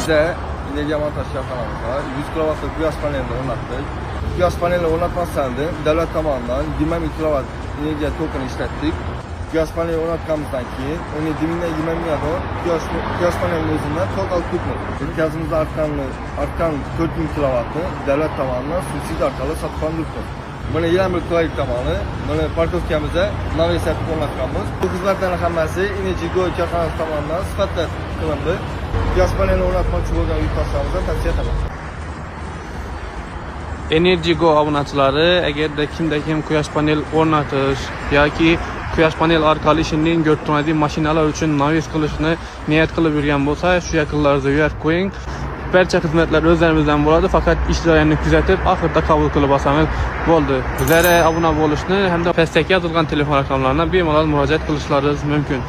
Bizde energiya montaj korxonamiz var. 100 kilovatlık quyosh panelini o'rnatdik. Quyosh panelini o'rnatmasdan davlat tomonidan 20 ming kilovat energiya tokini ishlatdik. Quyosh paneli o'rnatganimizdan keyin 17 mingdan 20 mingga quyosh panelini o'zidan tok olib turibmiz. Gazimizda artgan 4 ming kilovatni davlat tomonidan subsidiya orqali sotib oldik. Buni yana bir qulaylik tomoni, buni parkovkamizda navesatib o'rnatganmiz. Bu xizmatlarning hammasi Energy-Go korxonasi tomonidan sifatli qilindi. Quyosh panelini o'rnatmoqchi bo'lgan yurtdoshlarimizga tavsiya etaman. Energy-Go obunachilari agarda kimda kim quyosh panel o'rnatish yoki quyosh panel orqali ishining go'rtmadi mashinalar uchun naves qilishni niyat qilib yurgan bo'lsa, shu yaqinlarda uyat qo'ying. Barcha xizmatlar o'zlarimizdan bo'ladi, faqat ish jarayonini kuzatib, oxirida qabul qilib olsangiz bo'ldi. Bizlarga obuna bo'lishni hamda pastdagi yozilgan telefon raqamlariga bemalol murojaat qilishlaringiz mumkin.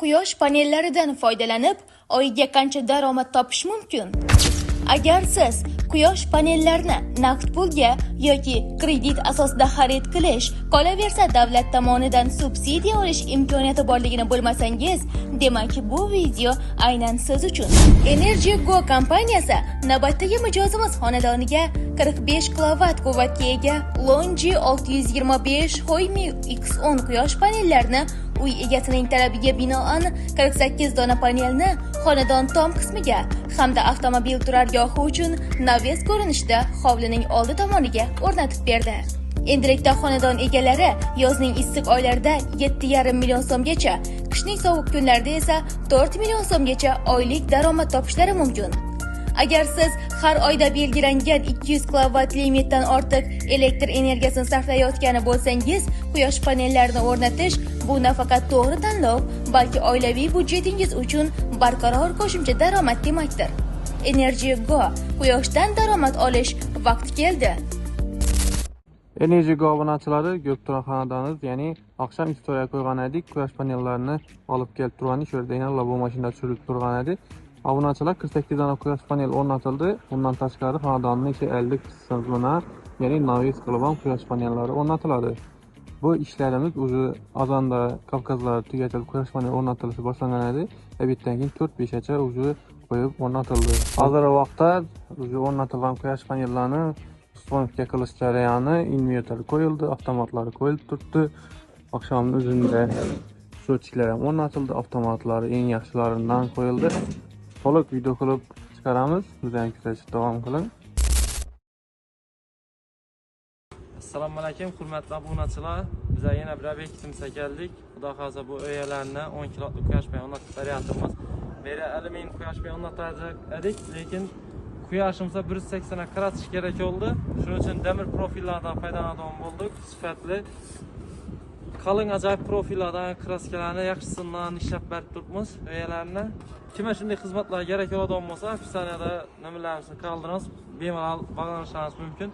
Quyosh panellaridan foydalanib, oyiga qancha daromad topish mumkin? Agar siz quyosh panellarini naqd pulga yoki kredit asosida xarid qilish, qolaversa davlat tomonidan subsidiya olish imkoniyati borligini bilmasangiz, demak bu video aynan siz uchun. Energy-Go kompaniyasi navbatdagi mijozimiz xonadoniga 45 kilovat quvvatga ega Longi 625 Hoymi X10 quyosh panellarini uy egasining talabiga binoan 48 dona panelni xonadon tom qismiga hamda avtomobil turargohi uchun naves ko'rinishda hovlining oldi tomoniga o'rnatib berdi. Endilikda xonadon egalari yozning issiq oylarida 7,5 million so'mgacha, qishning sovuq kunlarida esa 4 million so'mgacha oylik daromad topishlari mumkin. Agar siz har oyda belgilangan 200 kilovat limitdan ortiq elektr energiyasini sarflayotgani bo'lsangiz, quyosh panellarini o'rnatish bu nafaqat to'g'ri tanlov, balki oilaviy budjetingiz uchun barqaror qo'shimcha daromad demakdir. Energy-Go, quyoshdan daromad olish vaqti keldi. Energy-Go obunachilari Gökturan xonadonimiz, ya'ni oqshom istoriya qo'ygan edik, quyosh panellarini olib kelib turgani, shu yerda yana bu mashina tushirib turgan edi. Obunachilar 48 dona quyosh panel o'rnatildi. Bundan tashqari xonadonning ichi 50 qismina, ya'ni naves qilgan quyosh panellari o'rnatiladi. Bu ishlarimiz o'zi azonda Kavkazlar tugatilib quyosh panel o'rnatilishi boshlangan edi. Bitdan keyin 4-5 gacha o'zi qo'yib o'rnatildi. Hozirgi vaqtda o'zi o'rnatilgan quyosh panellarni ustonovka qilish jarayoni, invertor qo'yildi, avtomatlari qo'yilib turibdi. Oqshomning o'zida so'chiklar ham o'rnatildi, avtomatlari eng yaxshilaridan qo'yildi. To'liq video qilib chiqaramiz. Bizdan kuzatishda davom qiling. Assalomu alaykum, hurmatli obunachilar. Biz yana bir obyektimizga keldik. Xudo xolasa bu uylarni 10 kilotli quyosh panel o'rnatib beryapmiz. Beri alyumin quyosh panel o'rnatacak edik, lekin quyoshimizda 180 ga qaratish kerak bo'ldi. Shuning uchun demir profillardan foydalanadigan bo'ldik. Sifatli qalin ajoyib profillardan kraskalarni yaxshisidan ishlab berib turibmiz uylarni. Kimga shunday xizmatlar kerak bo'ladigan bo'lsa, ofisaniyada nimalarimizni qoldiramiz, bemalol bog'lanishingiz mumkin.